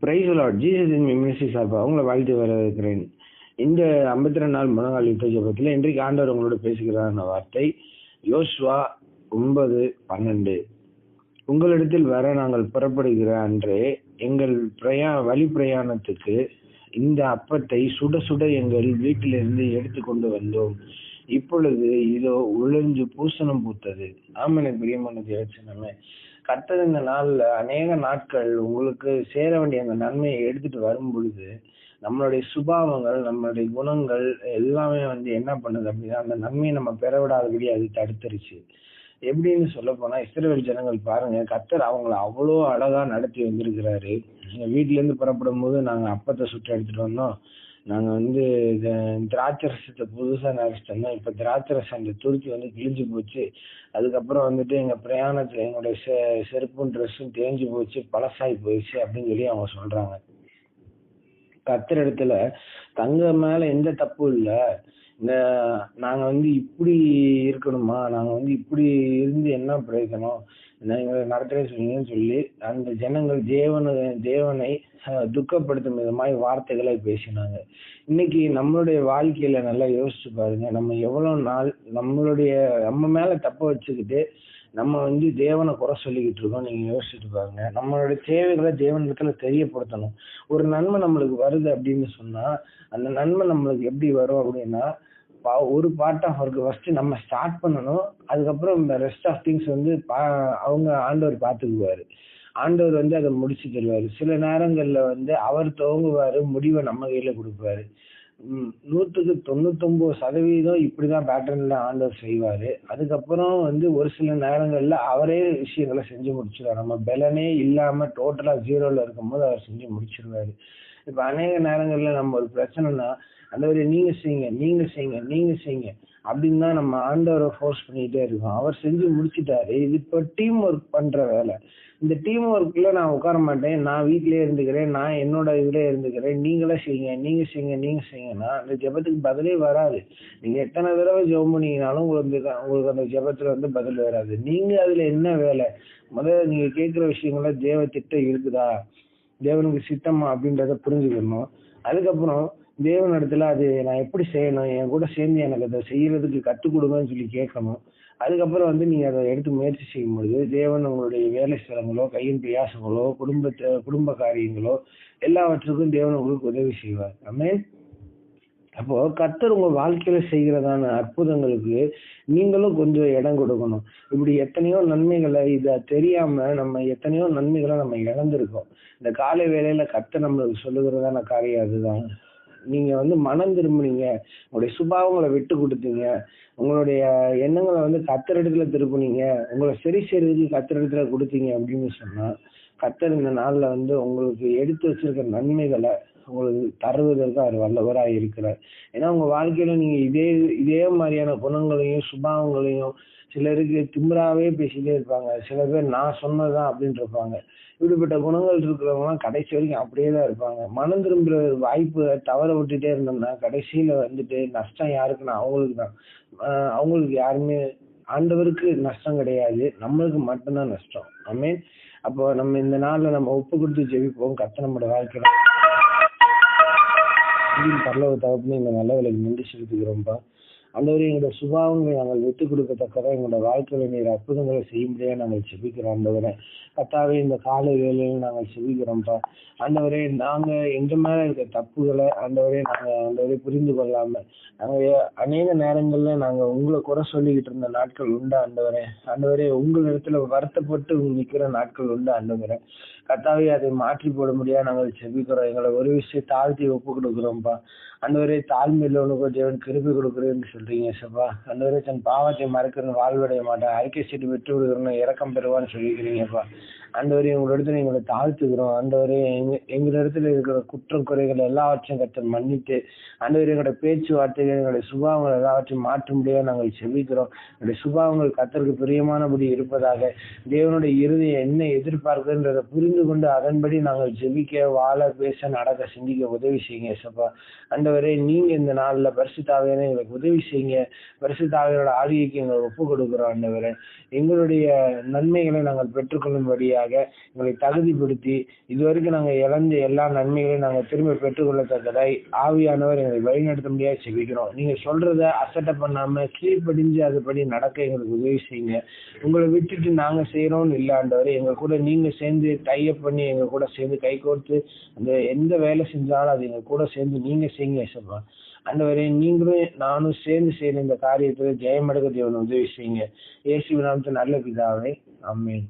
Price Lord. Jesus in ministry சார்பாக அவங்கள வாழ்த்து வரவேற்கிறேன். இந்த 52 நாள் முழங்கால் யுத்த ஜெபத்தில் இன்றைக்கு ஆண்டவர் உங்களோட பேசுகிறார் வார்த்தை யோசுவா 9:12. உங்களிடத்தில் வர நாங்கள் புறப்படுகிற அன்றே எங்கள் வழி பிரயாணத்துக்கு இந்த அப்பத்தை சுட சுட எங்கள் வீட்டிலிருந்து எடுத்து கொண்டு வந்தோம். இப்பொழுது இதோ உழைஞ்சு பூசணம் பூத்தது. எனக்கு பிரியமான தேவச்சனமே, கர்த்தர் இந்த நாள்ல அநேக நாட்கள் உங்களுக்கு சேர வேண்டிய அந்த நன்மையை எடுத்துட்டு வரும் பொழுது நம்மளுடைய சுபாவங்கள், நம்மளுடைய குணங்கள் எல்லாமே என்ன பண்ணுது அப்படின்னா அந்த நன்மையை நம்ம பெற விடாதபடி அது தடுத்துருச்சு. எப்படின்னு சொல்ல போனா இஸ்ரவேல் ஜனங்கள் பாருங்க, கர்த்தர் அவங்கள அவ்வளோ அழகா நடத்தி வந்திருக்கிறாரு. எங்க வீட்டுல இருந்து புறப்படும் போது நாங்க அப்பத்தை சுட்டு எடுத்துட்டு வந்தோம். நாங்க திராட்சை ரசத்தை புதுசா நினைச்சிட்டோம். இப்ப திராட்சை ரசம் அந்த துருக்கி கிழிஞ்சு போச்சு. அதுக்கப்புறம் எங்க பிரயாணத்துல எங்களுடைய செருப்பும் ட்ரெஸ்ஸும் தேஞ்சு போச்சு, பழசாகி போயிடுச்சு அப்படின்னு சொல்லி அவங்க சொல்றாங்க. கர்த்தர் இடத்துல தங்க மேல எந்த தப்பும் இல்ல. நாங்க இப்படி இருக்கணுமா, நாங்க இப்படி இருந்து என்ன பிரயோஜனம், எங்களை நடத்துறே சொன்னீங்கன்னு சொல்லி அந்த ஜனங்கள் தேவனை துக்கப்படுத்தும் விதமாய் வார்த்தைகளை பேசினாங்க. இன்னைக்கு நம்மளுடைய வாழ்க்கையில நல்லா யோசிச்சு பாருங்க, நம்ம எவ்வளவு நாள் நம்ம மேல தப்ப வச்சுக்கிட்டு நம்ம தேவனை குறை சொல்லிக்கிட்டு இருக்கோம். நீங்க யோசிச்சுட்டு பாருங்க. நம்மளுடைய தேவைகளை தேவனிடத்துல தெரியப்படுத்தணும். ஒரு நன்மை நம்மளுக்கு வருது அப்படின்னு சொன்னா அந்த நன்மை நம்மளுக்கு எப்படி வரும் அப்படின்னா, ஒரு பார்ட் ஆஃப் ஒர்க் ஃபர்ஸ்ட் நம்ம ஸ்டார்ட் பண்ணணும். அதுக்கப்புறம் இந்த ரெஸ்ட் ஆஃப் திங்ஸ் அவங்க ஆண்டவர் பார்த்துக்குவாரு. ஆண்டவர் அதை முடிச்சு தருவாரு. சில நேரங்கள்ல அவர் துவங்குவாரு, முடிவை நம்ம கையில கொடுப்பாரு. 99% இப்படிதான் பேட்டர்ன்ல ஆண்டவர் செய்வாரு. அதுக்கப்புறம் ஒரு சில நேரங்கள்ல அவரே விஷயங்களை செஞ்சு முடிச்சிருவாரு. நம்ம பலனே இல்லாம டோட்டலா ஜீரோல இருக்கும்போது அவர் செஞ்சு முடிச்சிருவாரு. இப்ப அநேக நேரங்கள்ல நம்ம ஒரு பிரச்சனைனா ஆண்டவரே நீங்க செய்யுங்க, நீங்க செய்யுங்க, நீங்க செய்யுங்க அப்படின்னு தான் நம்ம ஆண்டவரை ஃபோர்ஸ் பண்ணிட்டே இருக்கோம். அவர் செஞ்சு முடிச்சுட்டாரு. இது இப்போ டீம் ஒர்க் பண்ற வேலை. இந்த டீம் ஒர்க்ல நான் உட்கார மாட்டேன், நான் வீட்லயே இருந்துக்கிறேன், நான் என்னோட இதுல இருந்துக்கிறேன், நீங்களே செய்யுங்க, நீங்க செய்யுங்க, நீங்க செய்யுங்கன்னா அந்த ஜெபத்துக்கு பதிலே வராது. நீங்க எத்தனை தடவை ஜெபம் பண்ணீங்கனாலும் உங்களுக்கு அந்த ஜெபத்துல பதில் வராது. நீங்க அதுல என்ன வேலை, முதல்ல நீங்க கேட்கிற விஷயங்கள தேவ திட்டம் இருக்குதா, தேவனுக்கு சித்தமா அப்படின்றத புரிஞ்சுக்கணும். அதுக்கப்புறம் தேவன் இடத்துல அது நான் எப்படி செய்யணும், என் கூட சேர்ந்து எனக்கு அதை செய்யறதுக்கு கற்றுக் கொடுங்கன்னு சொல்லி கேட்கணும். அதுக்கப்புறம் நீங்க அதை எடுத்து முயற்சி செய்யும் பொழுது தேவன் உங்களுடைய வேலை ஸ்தலங்களோ, கையின் பிரயாசங்களோ, குடும்ப காரியங்களோ எல்லாவற்றுக்கும் தேவன் உங்களுக்கு உதவி செய்வார். ஆமென். அப்போ கர்த்தர் உங்க வாழ்க்கையில செய்கிறதான அற்புதங்களுக்கு நீங்களும் கொஞ்சம் இடம் கொடுக்கணும். இப்படி எத்தனையோ நன்மைகளை இத தெரியாம நம்ம எத்தனையோ நன்மைகளை நம்ம இழந்திருக்கோம். இந்த காலை வேளையில கர்த்தர் நம்மளுக்கு சொல்லுகிறதான காரியம் அதுதான். நீங்க மனம் திரும்புனீங்க, உங்களுடைய சுபாவங்களை விட்டு கொடுத்தீங்க, உங்களுடைய எண்ணங்களை கர்த்தரிடத்துல திருப்புனீங்க, உங்களை சரி செய்யறதுக்கு கர்த்தரிடத்துல கொடுத்தீங்க அப்படின்னு சொன்னா கர்த்தர் இந்த நாள்ல உங்களுக்கு எடுத்து வச்சிருக்க நன்மைகளை உங்களுக்கு தருவதற்கு அவர் வல்லவராக இருக்கிறார். ஏன்னா உங்க வாழ்க்கையில நீங்க இதே மாதிரியான குணங்களையும் சுபாவங்களையும், சிலருக்கு திமிராவே பேசிட்டே இருப்பாங்க, சில பேர் நான் சொன்னதுதான் அப்படின்னு இருப்பாங்க. இப்படிப்பட்ட குணங்கள் இருக்கிறவங்க கடைசி வரைக்கும் அப்படியே தான் இருப்பாங்க. மனம் திரும்புற வாய்ப்பு தவற விட்டுட்டே இருந்தோம்னா கடைசியில நஷ்டம் யாருக்குன்னா அவங்களுக்கு தான். அவங்களுக்கு யாருமே, ஆண்டவருக்கு நஷ்டம் கிடையாது, நம்மளுக்கு மட்டும்தான் நஷ்டம். ஆமென். அப்போ நம்ம இந்த நாள்ல நம்ம ஒப்பு கொடுத்து ஜெபிப்போம். கர்த்தர் நம்முடைய வாழ்க்கையில பரலோக தகப்பனே, இந்த நல்ல வேலைக்கு நன்றி செலுத்துகிறோம்ப்பா. ஆண்டவரே, எங்களுடைய சுபாவங்களை நாங்கள் விட்டுக் கொடுக்கத்தக்கதான் எங்களுடைய வாழ்க்கையில நீர் அற்புதங்களை செய்யும்படியா நாங்கள் செபிக்கிறோம். ஆண்டவரே கர்த்தாவே, இந்த காலை வேலையில் நாங்கள் செபிக்கிறோம்ப்பா. ஆண்டவரே, நாங்க எங்க மேல இருக்க தப்புகளை ஆண்டவரே புரிந்து கொள்ளாம நாங்க அநேக நேரங்கள்ல நாங்க உங்களை குறை சொல்லிக்கிட்டு இருந்த நாட்கள் உண்டு. ஆண்டவரே உங்களிடத்துல வருத்தப்பட்டு நிக்கிற நாட்கள் உண்டு. ஆண்டவரே கர்த்தாவே, அதை மாற்றி போட முடியாது நாங்கள் செபிக்கிறோம். எங்களை ஒரு விஷயம் தாழ்த்தி ஒப்பு கொடுக்குறோம்ப்பா. ஆண்டவரே, தாழ்மையில உனக்கு தேவன் கிருபை கொடுக்குறேன்னு சொல்றீங்க சப்பா. ஆண்டவரே, தன் பாவத்தை மறக்கிறன்னு வாழ்வடைய மாட்டேன், அறிக்கை சீட்டு விட்டு விடுகிறோன்னு இறக்கம் பெறுவான்னு சொல்லிக்கிறீங்கப்பா. ஆண்டவரே, உங்களிடத்துல எங்களை தாழ்த்துக்கிறோம். ஆண்டவரே, எங்களிடத்துல இருக்கிற குற்றம் குறைகள் எல்லாவற்றையும் கர்த்தர் மன்னித்து ஆண்டவரே எங்களுடைய பேச்சுவார்த்தைகள், எங்களுடைய சுபாவங்கள் எல்லாவற்றையும் மாற்ற முடியாது நாங்கள் செபிக்கிறோம். எங்களுடைய சுபாவங்கள் கர்த்தருக்கு பிரியமானபடி இருப்பதாக, தேவனுடைய இருதயம் என்ன எதிர்பார்க்குன்றதை புரிந்து கொண்டு அதன்படி நாங்கள் ஜெபிக்க, வாழ, பேச, நடக்க, சிந்திக்க உதவி செய்யுங்க சப்பா. ஆண்டவரே, நீங்க இந்த நாள்ல பரிசுத்த ஆவியானவரே எங்களுக்கு உதவி செய்யுங்க. பரிசுத்த ஆவியானவரோட ஆளுகைக்கு எங்களை ஒப்பு கொடுக்கிறோம். ஆண்டவரே, எங்களுடைய நன்மைகளை நாங்கள் பெற்றுக்கொள்ளும்படியாக செய்யும்படியாக எங்களை தகுதிப்படுத்தி இதுவரைக்கும் நாங்கள் இழந்த எல்லா நன்மைகளையும் நாங்கள் திரும்ப பெற்றுக்கொள்ளத்தக்கதாய் ஆவியானவர் எங்களை வழிநடத்த முடியாது செபிக்கிறோம். நீங்க சொல்றத அசட்டை பண்ணாம கீழ்ப்படிஞ்சு அதுபடி நடக்க எங்களுக்கு உதவி செய்யுங்க. உங்களை விட்டுட்டு நாங்க செய்யறோம்னு இல்லாண்டவர் எங்க கூட நீங்க சேர்ந்து டைப் பண்ணி எங்க கூட சேர்ந்து கை கோர்த்து அந்த எந்த வேலை செஞ்சாலும் அது எங்க கூட சேர்ந்து நீங்க செய்யுங்க ஏசப்பா. ஆண்டவரே, நீங்களும் நானும் சேர்ந்து செய்யற இந்த காரியத்துல ஜெயம் எடுக்க தேவன் உதவி செய்யுங்க. இயேசுவின் நாமத்தில் நல்ல பிதாவே, ஆமென்.